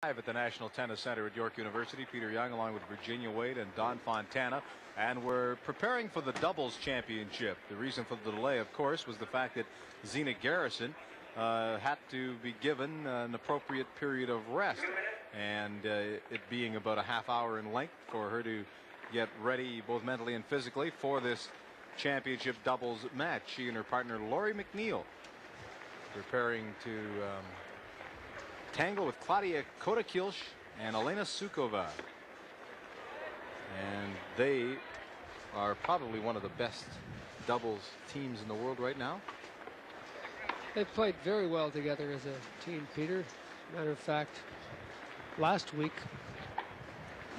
At the National Tennis Center at York University. Peter Young along with Virginia Wade and Don Fontana, and we're preparing for the doubles championship. The reason for the delay, of course, was the fact that Zina Garrison had to be given an appropriate period of rest, and it being about a half hour in length for her to get ready both mentally and physically for this championship doubles match. She and her partner Laurie McNeil preparing to tangle with Claudia Kohde-Kilsch and Helena Sukova, and they are probably one of the best doubles teams in the world right now. They've played very well together as a team, Peter. Matter of fact, last week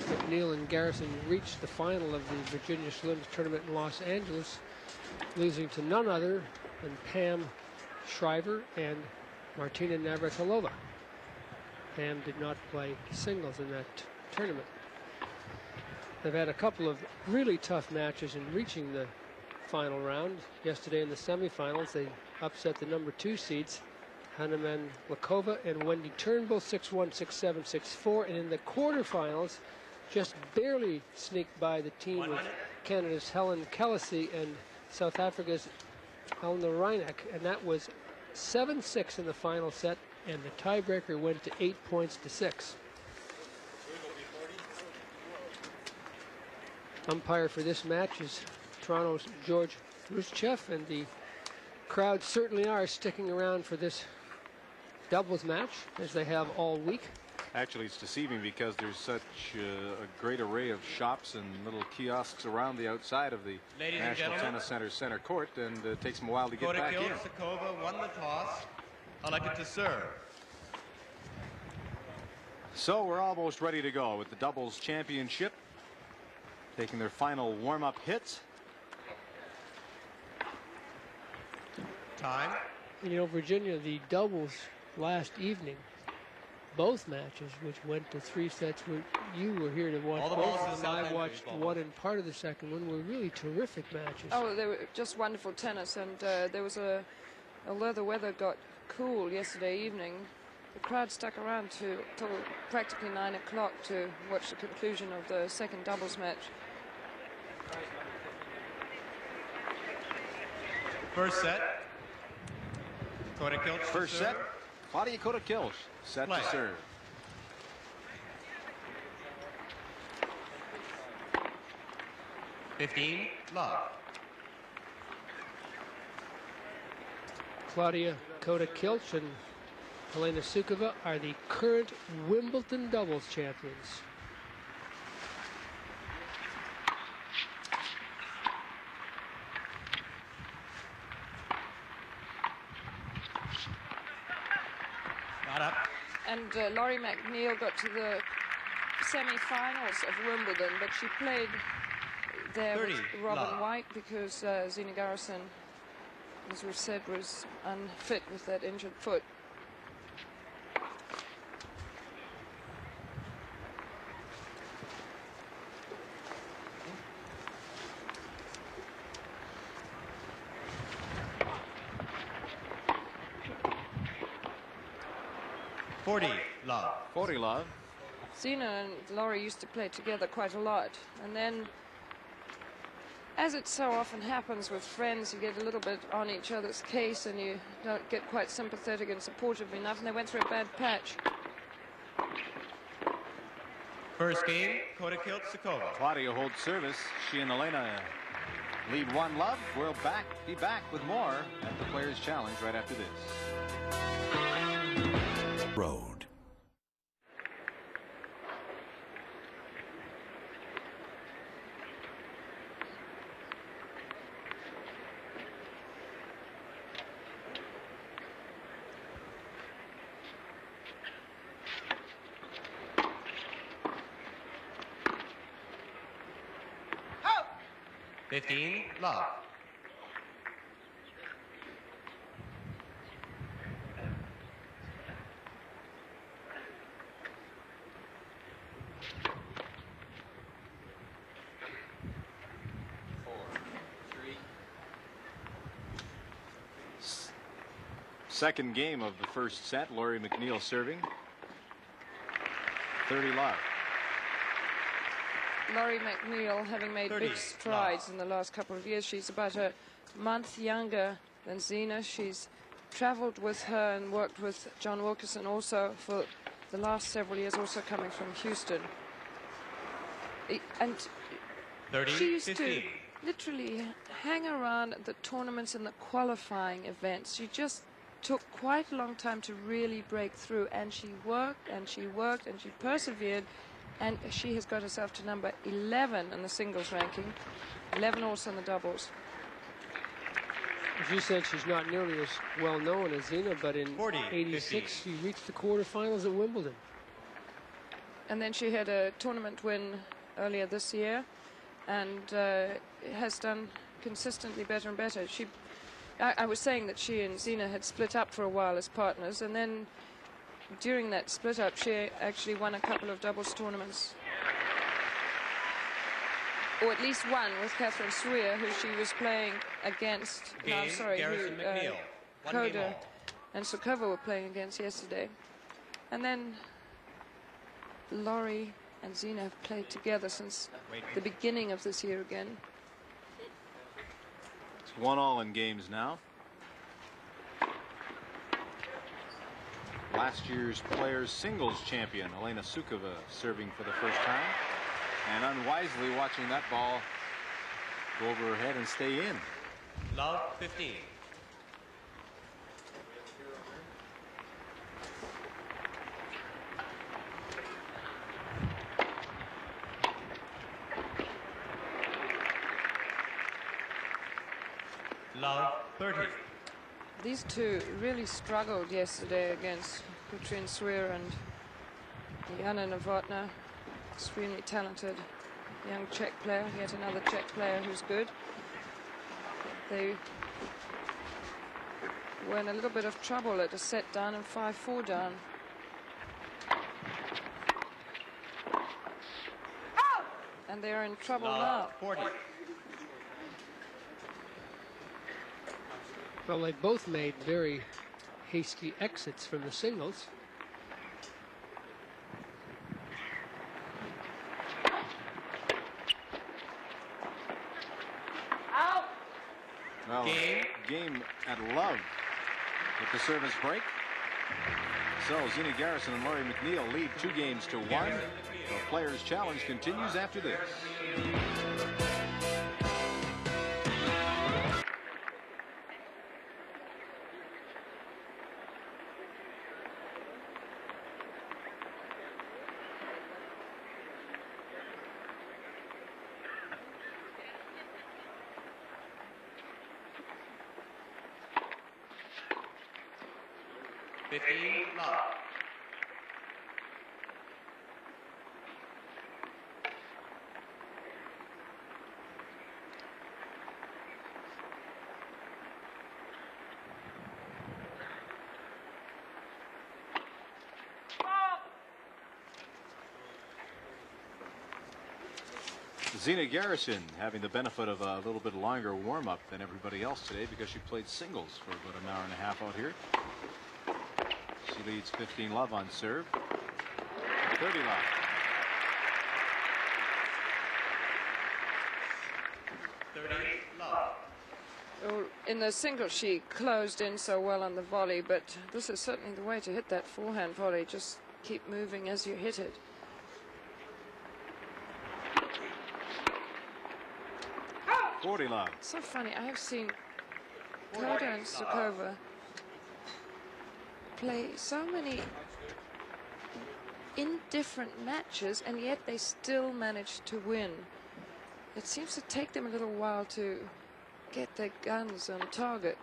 McNeil and Garrison reached the final of the Virginia Slims tournament in Los Angeles, losing to none other than Pam Shriver and Martina Navratilova. Pam did not play singles in that tournament. They've had a couple of really tough matches in reaching the final round. Yesterday in the semifinals, they upset the #2 seeds, Hanuman Lakova and Wendy Turnbull, 6-1, 6-7, 6-4. And in the quarterfinals, just barely sneaked by the team of Canada's Helen Kellecy and South Africa's Helena Reinek. And that was 7-6 in the final set. And the tiebreaker went to 8 points to 6. Umpire for this match is Toronto's George Ruschev, and the crowd certainly are sticking around for this doubles match, as they have all week. Actually, it's deceiving because there's such a great array of shops and little kiosks around the outside of the National Tennis Center center court, and it takes them a while to get back in. Sukova won the toss. Elected to serve. So we're almost ready to go with the doubles championship taking their final warm-up hits. Time. And, you know, Virginia, the doubles last evening, both matches, which went to 3 sets, where you were here to watch both, and I watched one and part of the second one, were really terrific matches. Oh, they were just wonderful tennis, and there was although the weather got cool yesterday evening, the crowd stuck around till practically 9 o'clock to watch the conclusion of the second doubles match. First set. Kohde-Kilsch. First set. Claudia Kohde-Kilsch set to serve. Love. Claudia Kohde-Kilsch and Helena Sukova are the current Wimbledon doubles champions. Not up. And Laurie McNeil got to the semi-finals of Wimbledon, but she played there with Robin White because Zina Garrison, as we've said, was unfit with that injured foot. Love. 40 love. Zina and Laurie used to play together quite a lot, and then, as it so often happens with friends, you get a little bit on each other's case and you don't get quite sympathetic and supportive enough, and they went through a bad patch. First game, Kohde-Kilsch, Sukova. Claudia holds service. She and Helena lead 1 love. We'll be back with more at the Players' Challenge right after this. Road. Love. Second game of the first set. Laurie McNeil serving. 30 love. Laurie McNeil, having made 30 big strides in the last couple of years. She's about a month younger than Zina. She's traveled with her and worked with John Wilkerson also for the last several years, also coming from Houston. And 30, she used 15. to literally hang around at the tournaments and the qualifying events. She just took quite a long time to really break through, and she worked and she worked and she persevered, and she has got herself to number 11 in the singles ranking, 11 also in the doubles. As you said, she's not nearly as well known as Zina, but in 40, '86 15. she reached the quarterfinals at Wimbledon. And then she had a tournament win earlier this year, and has done consistently better and better. I was saying that she and Zina had split up for a while as partners, and then during that split up she actually won a couple of doubles tournaments, or at least one with Catherine Swear, who she was playing against. Game, Garrison, McNeil. One game Kohde all. and Sukova were playing against yesterday. And then Laurie and Zina have played together since the beginning of this year again. It's 1-all in games now. Last year's players singles champion Helena Sukova serving for the first time, and unwisely watching that ball go over her head and stay in. Love 15. Love 30. These two really struggled yesterday against Catherine Swear and Jana Novotná. Extremely talented young Czech player, yet another Czech player who's good. They were in a little bit of trouble at a set down and 5-4 down. And they're in trouble now. Love 40. Well, they both made very hasty exits from the singles. Well, game at love with the service break. So Zina Garrison and Laurie McNeil lead 2-1. The Players' Challenge continues after this. Love. Zina Garrison having the benefit of a little bit longer warm-up than everybody else today because she played singles for about an hour and a half out here. She leads 15 love on serve. 30 love. Well, in the singles she closed in so well on the volley, but this is certainly the way to hit that forehand volley. Just keep moving as you hit it. Love. So funny, I have seen Claudia and Sukova play so many indifferent matches, and yet they still manage to win. It seems to take them a little while to get their guns on target.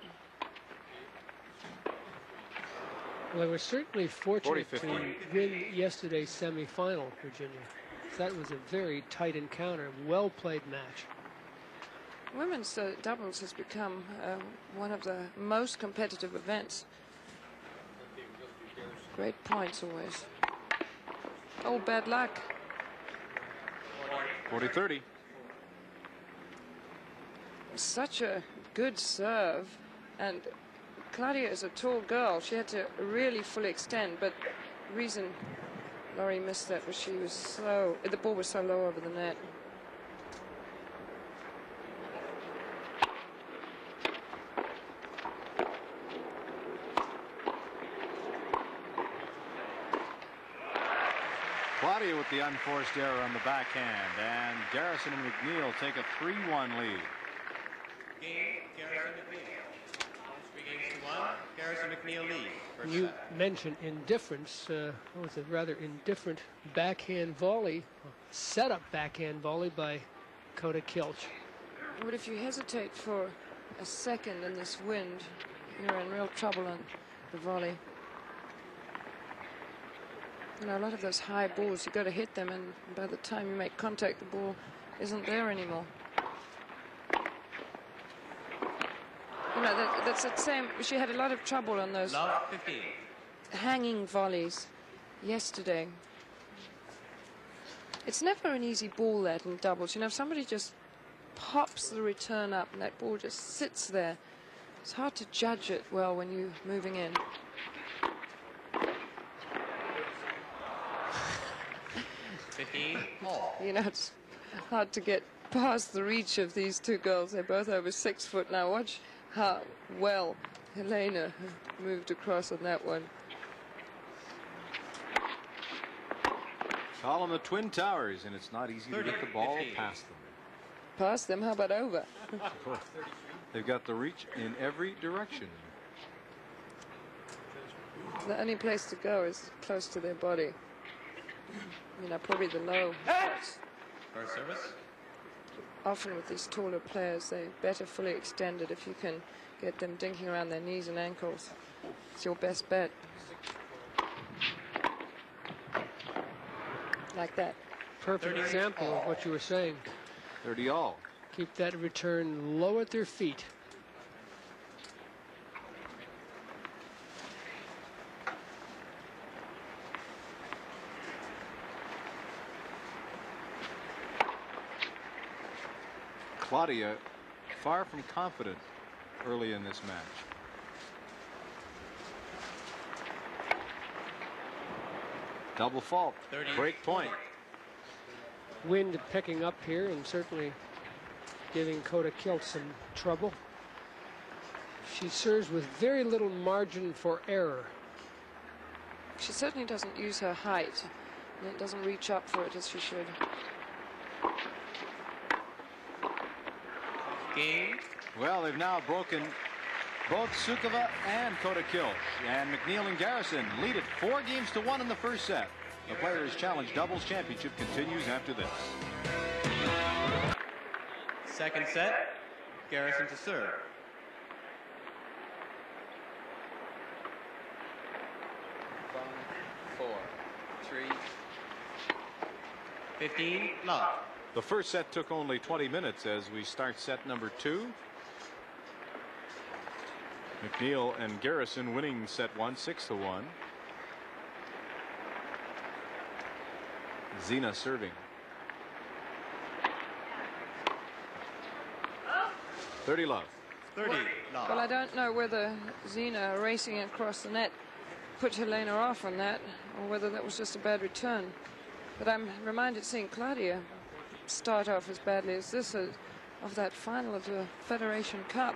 Well, they were certainly fortunate to win yesterday's semi-final, Virginia. That was a very tight encounter, well-played match. Women's doubles has become one of the most competitive events. Great points always. Oh, bad luck. 40-30. Such a good serve, and Claudia is a tall girl. She had to really fully extend, but the reason Laurie missed that, but she was so, the ball was so low over the net. Claudia with the unforced error on the backhand, and Garrison and McNeil take a 3-1 lead. Game, Garrison McNeil. 3 games to 1. Garrison McNeil lead. First You set. mentioned indifference. Was a rather indifferent backhand volley, setup backhand volley by Kohde-Kilsch. But if you hesitate for a second in this wind, you're in real trouble on the volley. You know, a lot of those high balls, you've got to hit them, and by the time you make contact, the ball isn't there anymore. You know, that's the same. She had a lot of trouble on those Love 15. hanging volleys yesterday. It's never an easy ball, that, in doubles. You know, if somebody just pops the return up and that ball just sits there, it's hard to judge it well when you're moving in. You know, it's hard to get past the reach of these two girls. They're both over 6 foot now. Watch how well Helena moved across on that one. Call them the Twin Towers, and it's not easy to get the ball past them. Past them? How about over? They've got the reach in every direction. The only place to go is close to their body. You know, probably the low shots. First service. Often with these taller players, they're better fully extended if you can get them dinking around their knees and ankles. It's your best bet. Like that. Perfect example of what you were saying. 30 all. Keep that return low at their feet. Claudia far from confident early in this match. Double fault. Break point. Wind picking up here and certainly giving Kohde-Kilsch some trouble. She serves with very little margin for error. She certainly doesn't use her height, and it doesn't reach up for it as she should. Game. Well, they've now broken both Sukova and Kohde-Kilsch, and McNeil and Garrison lead it 4 games to 1 in the first set. The Players' Challenge Doubles Championship continues after this. Second set. Garrison to serve. 4, 3. 15. Love. The first set took only 20 minutes as we start set number 2. McNeil and Garrison winning set 1 6-1. Zina serving. 30 love. 30. Love. Well, I don't know whether Zina racing across the net put Helena off on that, or whether that was just a bad return. But I'm reminded seeing Claudia start off as badly as this of that final of the Federation Cup.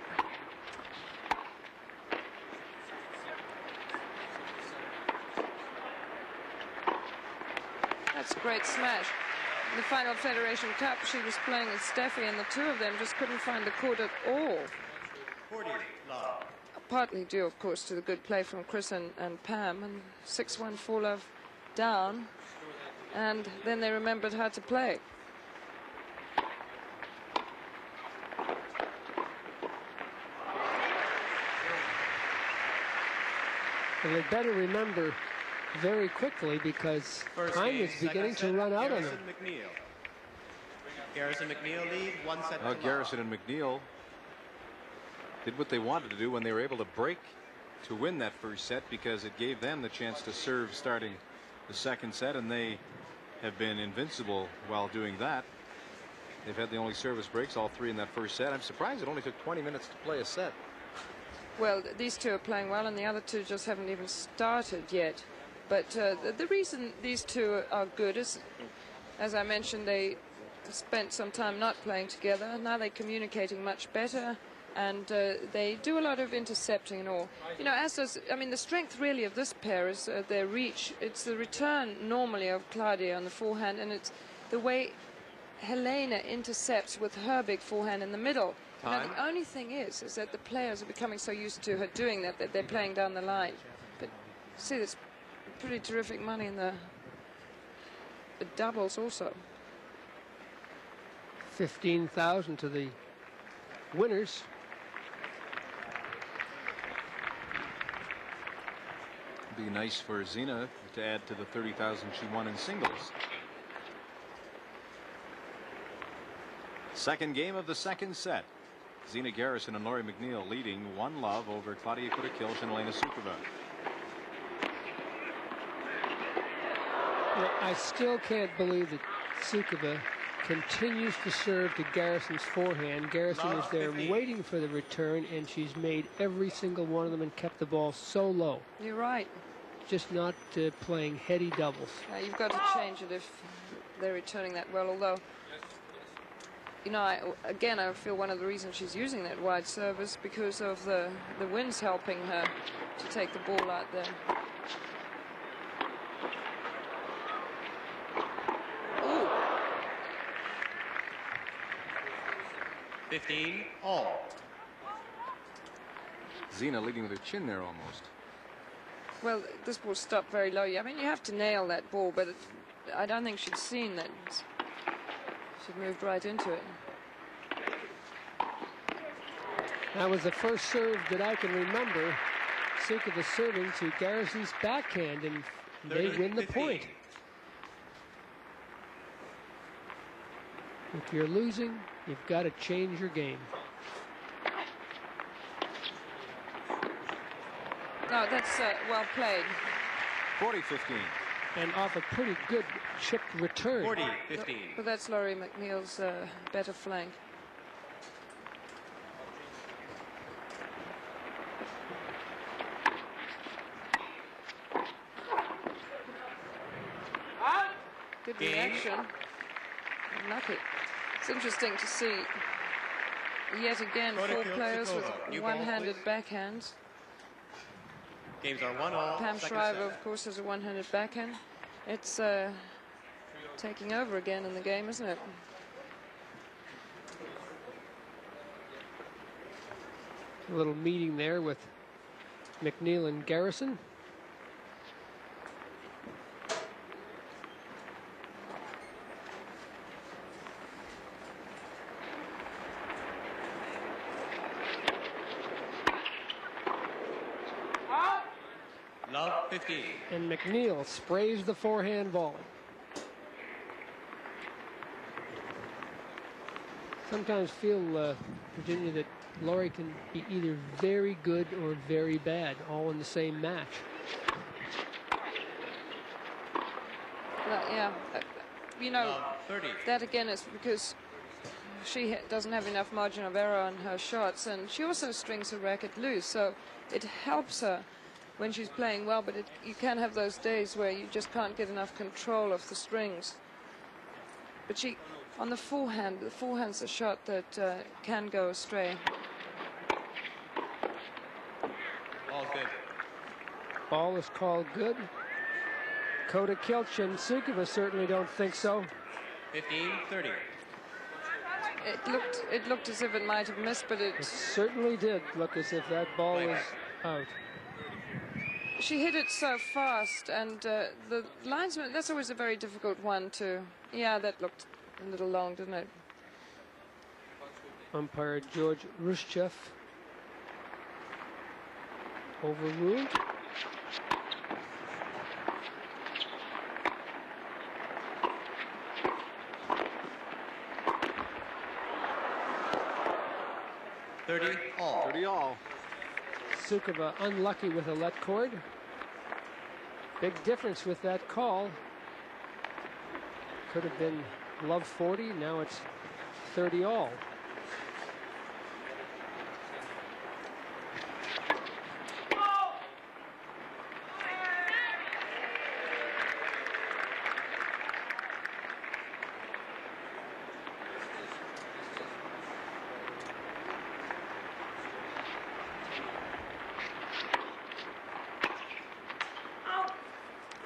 That's a great smash. In the final Federation Cup, she was playing with Steffi, and the two of them just couldn't find the court at all. 40. Love. Partly due, of course, to the good play from Chris and Pam, and 6-1 4-love down, and then they remembered how to play. And they better remember very quickly, because First time game, is beginning to second set, run out on Garrison them. McNeil. Garrison McNeil lead 1 set to love. Garrison and McNeil did what they wanted to do when they were able to break to win that first set, because it gave them the chance to serve starting the second set, and they have been invincible while doing that. They've had the only service breaks, all 3 in that first set. I'm surprised it only took 20 minutes to play a set. Well, these two are playing well, and the other two just haven't even started yet. But the reason these two are good is, as I mentioned, they spent some time not playing together. Now they're communicating much better, and they do a lot of intercepting and all. You know, as does, I mean, the strength really of this pair is their reach. It's the return normally of Claudia on the forehand, and it's the way Helena intercepts with her big forehand in the middle. Now, the only thing is that the players are becoming so used to her doing that they're playing down the line. But see, there's pretty terrific money in the doubles also. 15,000 to the winners. Be nice for Zina to add to the 30,000 she won in singles. Second game of the second set. Zina Garrison and Laurie McNeil leading 1-love over Claudia Kohde-Kilsch and Helena Sukova. Well, I still can't believe that Sukova continues to serve to Garrison's forehand. Garrison is there waiting for the return, and she's made every single one of them and kept the ball so low. You're right. Just not playing heady doubles. You've got to change it if they're returning that well, although, you know, again, I feel one of the reasons she's using that wide serve is because of the wind's helping her to take the ball out there. 15 all. Zina leading with her chin there almost. Well, this ball stopped very low. I mean, you have to nail that ball, but I don't think she'd seen that. She moved right into it. That was the first serve that I can remember. Sukova serving to Garrison's backhand, and they win the point. If you're losing, you've got to change your game. No, that's well played. 40-15. And off a pretty good chipped return. 40-15. But that's Laurie McNeil's better flank. Good reaction. Lucky. It's interesting to see yet again four players with one-handed backhands. Games are 1-all. Pam Shriver, of course, has a one-handed backhand. It's taking over again in the game, isn't it? A little meeting there with McNeil and Garrison. Love 15. And McNeil sprays the forehand volley. Sometimes feel, Virginia, that Laurie can be either very good or very bad, all in the same match. Well, yeah, you know, that again is because she doesn't have enough margin of error on her shots, and she also strings her racket loose, so it helps her when she's playing well, but you can have those days where you just can't get enough control of the strings. But she, on the forehand's a shot that can go astray. Ball's good. Ball is called good. Kohde-Kilsch and Sukova certainly don't think so. 15-30. It looked as if it might have missed, but It certainly did look as if that ball was out. She hit it so fast, and the linesman, that's always a very difficult one to... Yeah, that looked a little long, didn't it? Umpire George Ruschev overruled. All. 30 all. Sukova unlucky with a let cord. Big difference with that call. Could have been love 40. Now it's 30 all.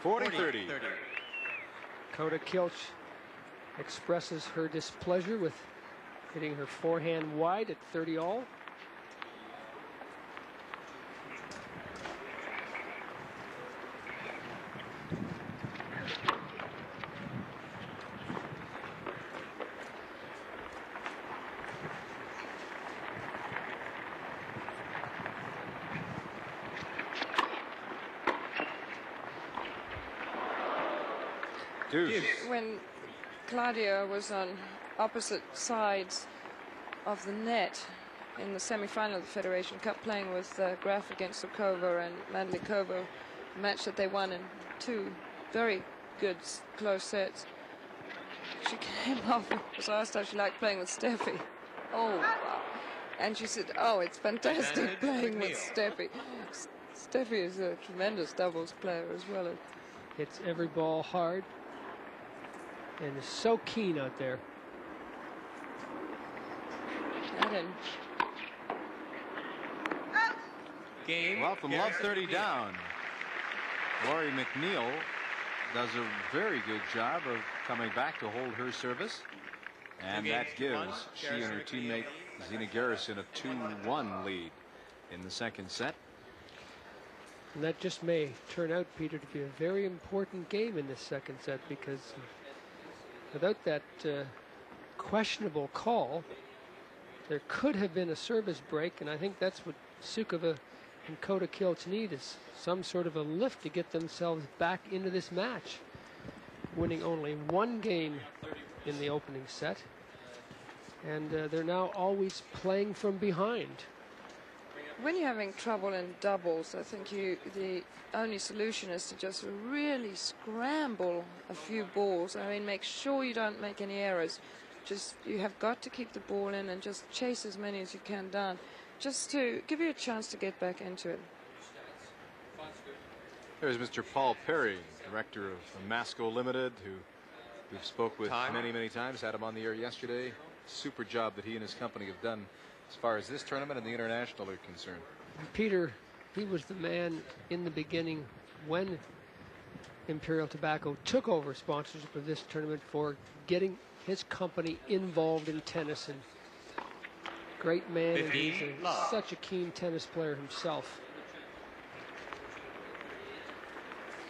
40-30. Kohde-Kilsch expresses her displeasure with hitting her forehand wide at 30 all. When Claudia was on opposite sides of the net in the semi-final of the Federation Cup, playing with Graf against Sukova and Mandlikova, a match that they won in 2 very good close sets. She came off and was asked how she liked playing with Steffi. Oh, wow. And she said, oh, it's fantastic playing with Steffi. Steffi is a tremendous doubles player as well. Hits every ball hard and is so keen out there. Game. Well, from love 30 down, Laurie McNeil does a very good job of coming back to hold her service. And that gives she and her teammate Zina Garrison a 2-1 lead in the second set. And that just may turn out, Peter, to be a very important game in this second set, because without that questionable call, there could have been a service break, and I think that's what Sukova and Kohde-Kilsch need, is some sort of a lift to get themselves back into this match. Winning only 1 game in the opening set, and they're now always playing from behind. When you're having trouble in doubles, I think the only solution is to just really scramble a few balls. I mean, make sure you don't make any errors. Just, you have got to keep the ball in and just chase as many as you can down, just to give you a chance to get back into it. There's Mr. Paul Perry, director of Masco Limited, who we've spoke with many times, had him on the air yesterday. Super job that he and his company have done as far as this tournament and the international are concerned. Peter, he was the man in the beginning when Imperial Tobacco took over sponsorship of this tournament for getting his company involved in tennis. And great man, and he's such a keen tennis player himself.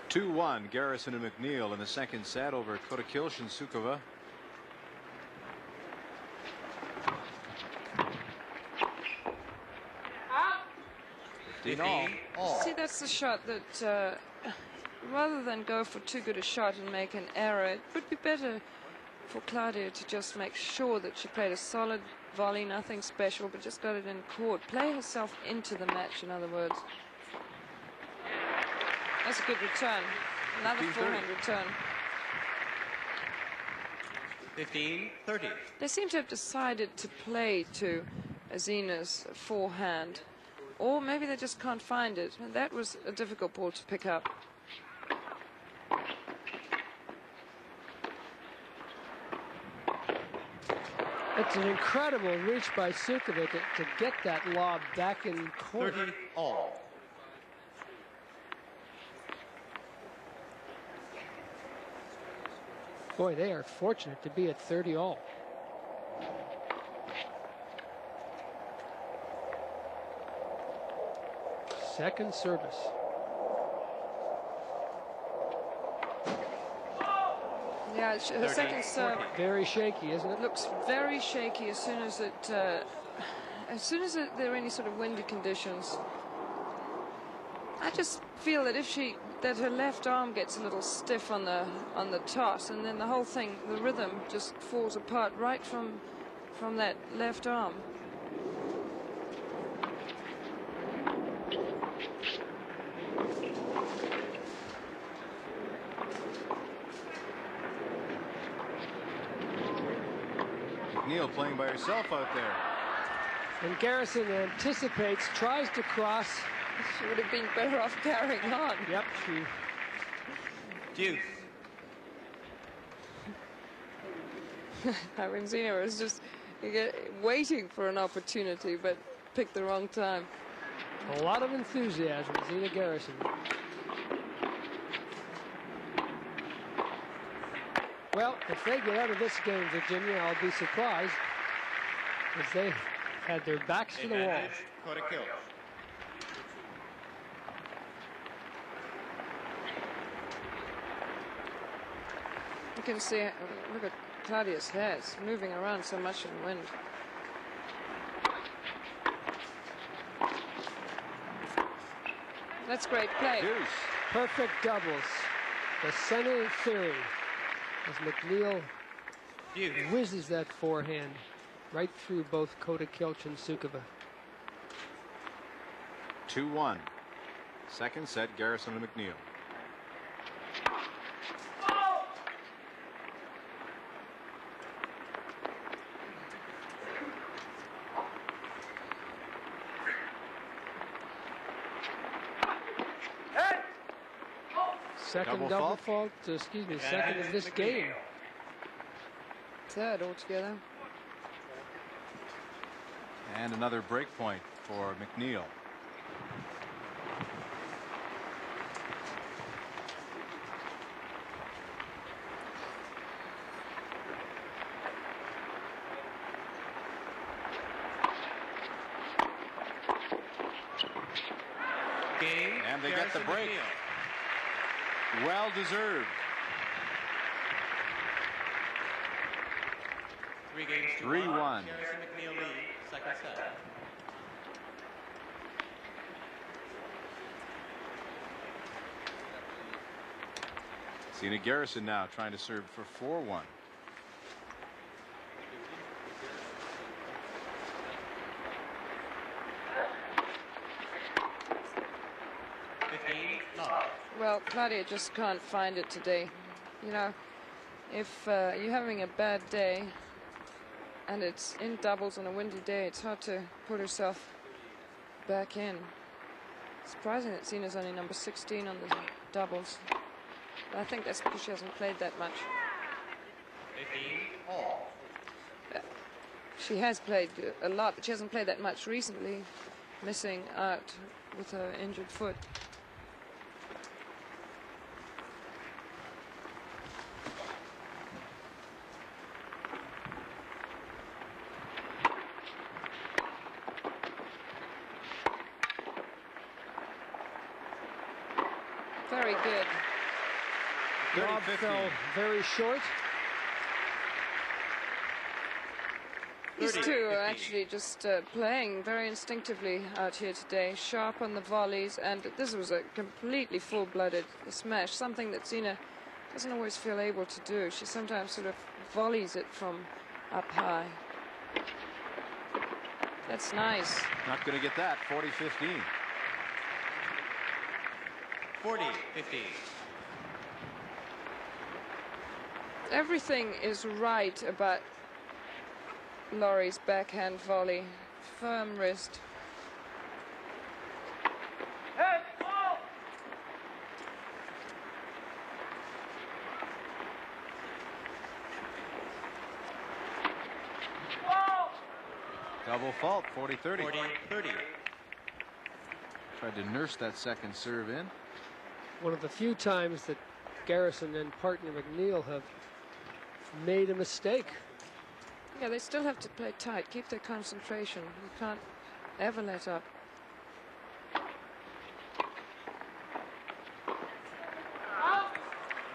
2-1, Garrison and McNeil in the second set over Kohde-Kilsch and Sukova. See, that's the shot that rather than go for too good a shot and make an error, it would be better for Claudia to just make sure that she played a solid volley, nothing special, but just got it in court. Play herself into the match, in other words. That's a good return. Another forehand return. 15-30. They seem to have decided to play to Zina's forehand. Or maybe they just can't find it. And that was a difficult ball to pick up. It's an incredible reach by Sukova to get that lob back in court. 30 all. Boy, they are fortunate to be at 30 all. Second service. Yeah, her second serve. Very shaky, isn't it? Looks very shaky as soon as there are any sort of windy conditions. I just feel that that her left arm gets a little stiff on the toss, and then the whole thing, the rhythm just falls apart right from that left arm. McNeil playing by herself out there. And Garrison anticipates, tries to cross. She would have been better off carrying on. Yep, Deuce. I mean, Zina was just waiting for an opportunity, but picked the wrong time. A lot of enthusiasm, Zina Garrison. Well, if they get out of this game, Virginia, I'll be surprised, because they had their backs to the wall. Advantage, Kohde-Kilsch. You can see, look at Claudia's hair. It's moving around so much in the wind. That's great play. Deuce. Perfect doubles. The center theory, as McNeil Deuce. whizzes that forehand right through both Kohde-Kilsch and Sukova. 2-1. Second set, Garrison and McNeil. Second double fault, excuse me, second of this game. Third altogether. And another break point for McNeil. Game. And they get the Garrison, break. McNeil. Well deserved. 3 games to 3-1. Garrison McNeil lead. Second set. Zina Garrison now trying to serve for 4-1. Well, Claudia just can't find it today. You know, if you're having a bad day and it's in doubles on a windy day, it's hard to put herself back in. Surprising that Zina's only number 16 on the doubles. But I think that's because she hasn't played that much. 15 all. She has played a lot, but she hasn't played that much recently, missing out with her injured foot. Very good. Lob fell very short. These two are actually just playing very instinctively out here today, sharp on the volleys, and this was a completely full-blooded smash, something that Zina doesn't always feel able to do. She sometimes sort of volleys it from up high. That's nice. Not going to get that. 40-15. 40-15. Everything is right about Laurie's backhand volley. Firm wrist. Double fault. 40-30. 40-30. Tried to nurse that second serve in. One of the few times that Garrison and partner McNeil have made a mistake. Yeah, they still have to play tight, keep their concentration. You can't ever let up.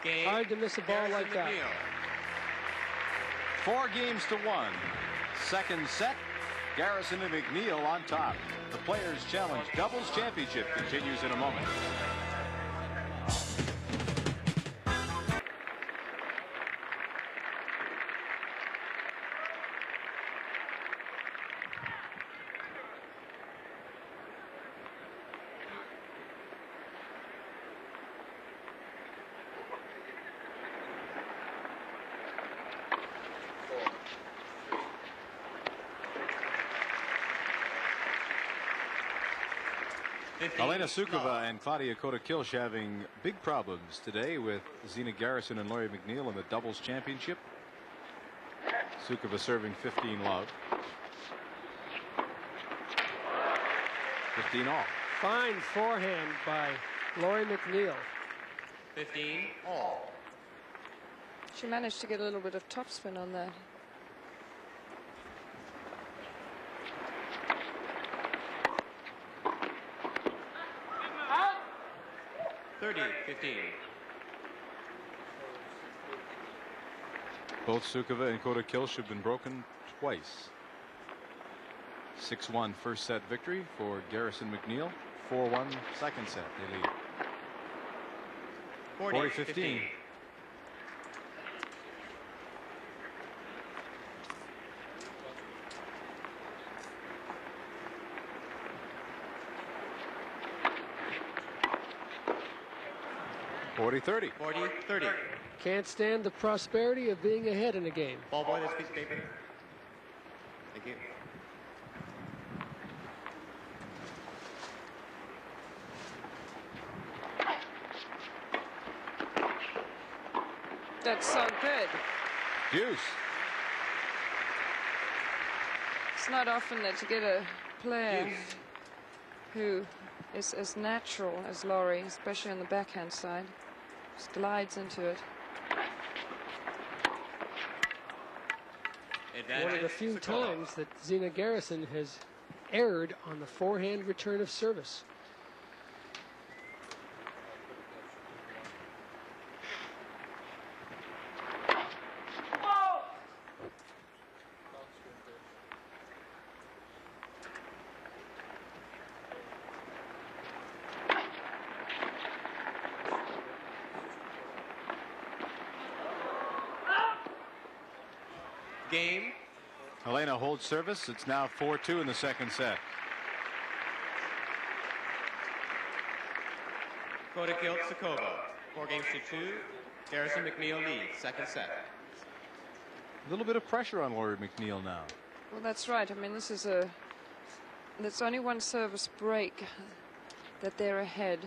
Game. Hard to miss a ball Garrison, like that. McNeil. 4-1. Second set, Garrison and McNeil on top. The Players' Challenge Doubles Championship continues in a moment. Helena Sukova and Claudia Kohde-Kilsch having big problems today with Zina Garrison and Laurie McNeil in the doubles championship. Sukova serving 15 love. 15 all. Fine forehand by Laurie McNeil. 15 all. She managed to get a little bit of topspin on that. 30-15. Both Sukova and Kohde-Kilsch have been broken twice. 6-1 first set victory for Garrison McNeil. 4-1 second set. They lead. 40-15. (40-30). 40-30. Can't stand the prosperity of being ahead in a game. Ball boy, this piece of paper. Thank you. That's so good. Deuce. It's not often that you get a player Deuce. who is as natural as Laurie, especially on the backhand side. Just glides into it. One of the few times that Zina Garrison has erred on the forehand return of service. Game. Helena holds service. It's now 4-2 in the second set. Kohde-Kilsch, Sukova. 4-2. Garrison McNeil leads. Second set. A little bit of pressure on Laurie McNeil now. Well, that's right. I mean, that's only one service break that they're ahead.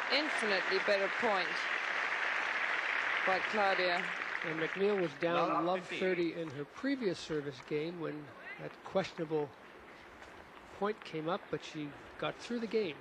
Infinitely better point by Claudia. And McNeil was down love 15. 30 in her previous service game when that questionable point came up, but she got through the game.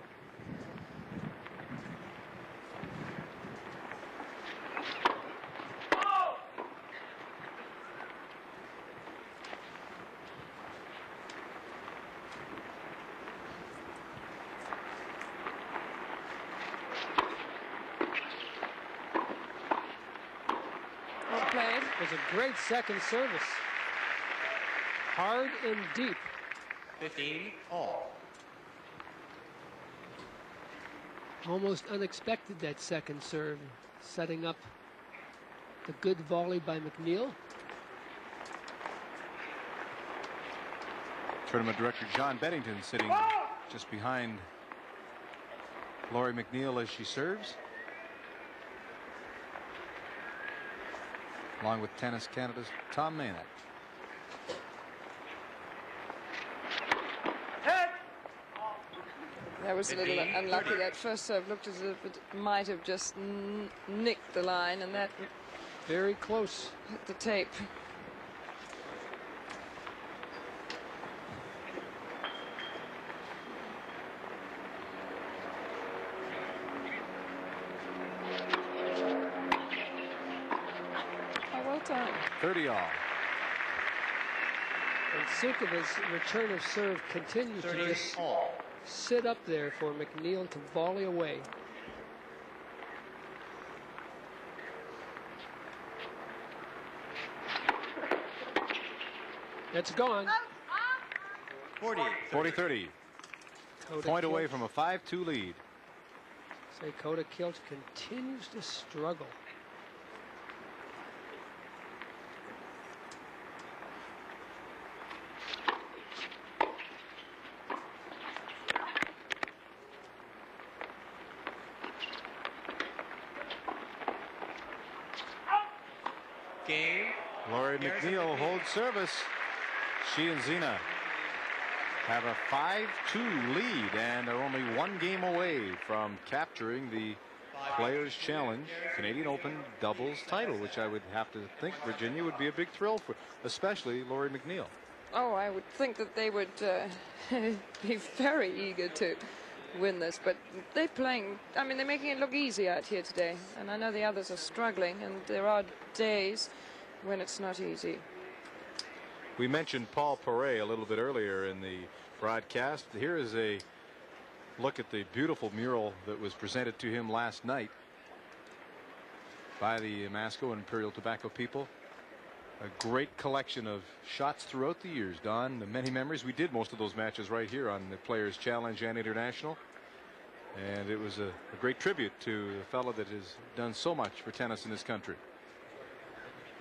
It was a great second service. Hard and deep. 15 all. Almost unexpected, that second serve, setting up the good volley by McNeil. Tournament director John Beddington sitting just behind Laurie McNeil as she serves, along with Tennis Canada's Tom Maynard. That was a little unlucky. That first serve looked as if it might have just nicked the line, and that Very close. hit the tape. Oh, well done. 30 all. And Sukova's return of serve continues to 30 just all. sit up there for McNeil to volley away. It's gone. 40-30. Point away from a 5-2 lead. Say Kohde-Kilsch continues to struggle. Game. Laurie McNeil holds service. She and Zina have a 5-2 lead and are only one game away from capturing the Players' Challenge Canadian Open doubles title, which I would have to think Virginia would be a big thrill for, especially Laurie McNeil. Oh, I would think that they would be very eager to win this, but they're playing. I mean, they're making it look easy out here today, and I know the others are struggling, and there are days when it's not easy. We mentioned Paul Perret a little bit earlier in the broadcast. Here is a look at the beautiful mural that was presented to him last night by the Masco and Imperial Tobacco people. A great collection of shots throughout the years, Don. The many memories. We did most of those matches right here on the Players Challenge and International. And it was a great tribute to a fellow that has done so much for tennis in this country.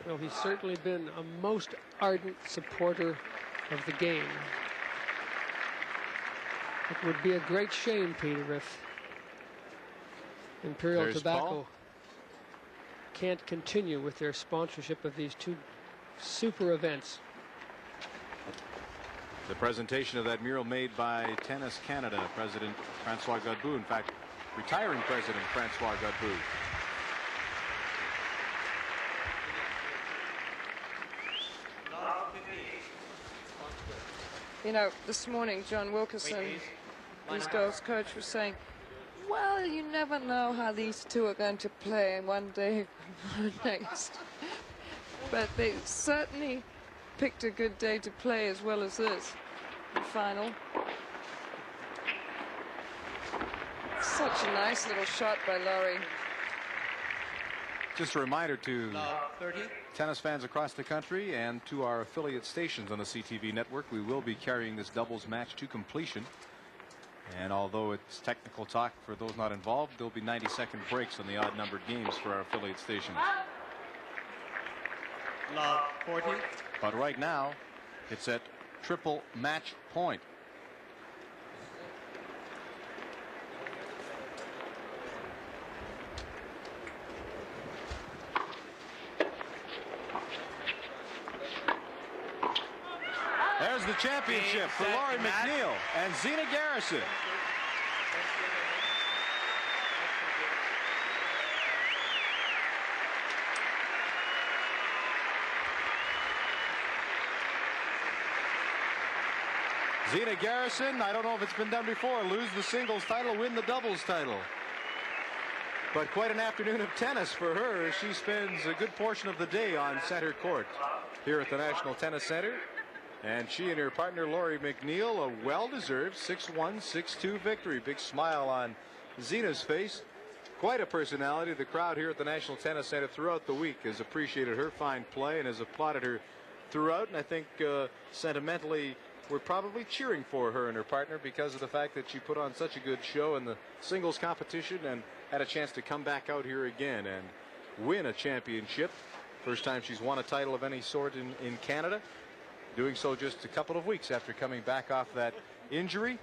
Well, he's certainly been a most ardent supporter of the game. It would be a great shame, Peter, if Imperial Tobacco Paul. Can't continue with their sponsorship of these two super events. The presentation of that mural made by Tennis Canada President Francois Godbout, in fact, retiring President Francois Godbout. You know, this morning, John Wilkerson, these girls' coach, was saying, well, you never know how these two are going to play one day or next. But they certainly picked a good day to play as well as this, the final. Such a nice little shot by Laurie. Just a reminder to tennis fans across the country and to our affiliate stations on the CTV network, we will be carrying this doubles match to completion. And although it's technical talk for those not involved, there'll be 90-second breaks on the odd-numbered games for our affiliate stations. Love 40. But right now, it's at triple match point. There's the championship for Laurie McNeil and Zina Garrison. Zina Garrison, I don't know if it's been done before, lose the singles title, win the doubles title. But quite an afternoon of tennis for her. She spends a good portion of the day on center court here at the National Tennis Center. And she and her partner Laurie McNeil, a well-deserved 6-1, 6-2 victory. Big smile on Zina's face. Quite a personality. The crowd here at the National Tennis Center throughout the week has appreciated her fine play and has applauded her throughout. And I think sentimentally, we're probably cheering for her and her partner because of the fact that she put on such a good show in the singles competition and had a chance to come back out here again and win a championship. First time she's won a title of any sort in Canada. Doing so just a couple of weeks after coming back off that injury.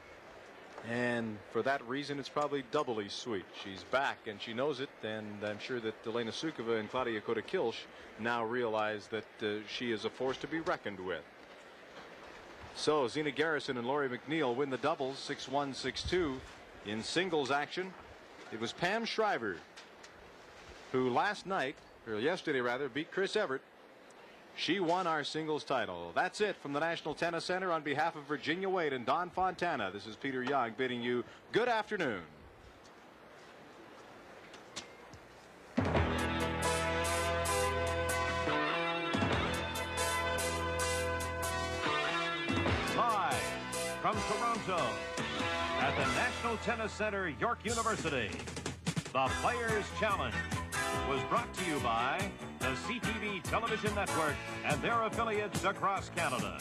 And for that reason, it's probably doubly sweet. She's back and she knows it. And I'm sure that Helena Sukova and Claudia Kohde-Kilsch now realize that she is a force to be reckoned with. So Zina Garrison and Laurie McNeil win the doubles 6-1, 6-2. In singles action, it was Pam Shriver who last night, or yesterday rather, beat Chris Evert. She won our singles title. That's it from the National Tennis Center. On behalf of Virginia Wade and Don Fontana, this is Peter Young bidding you good afternoon. Live from Toronto at the National Tennis Center, York University, the Players Challenge was brought to you by the CTV Television Network and their affiliates across Canada.